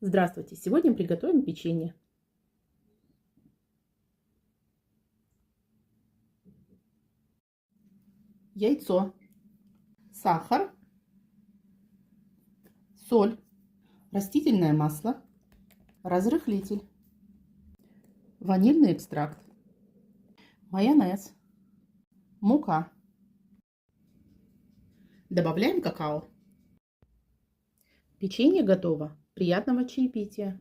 Здравствуйте! Сегодня приготовим печенье. Яйцо, сахар, соль, растительное масло, разрыхлитель, ванильный экстракт, майонез, мука. Добавляем какао. Печенье готово. Приятного чаепития!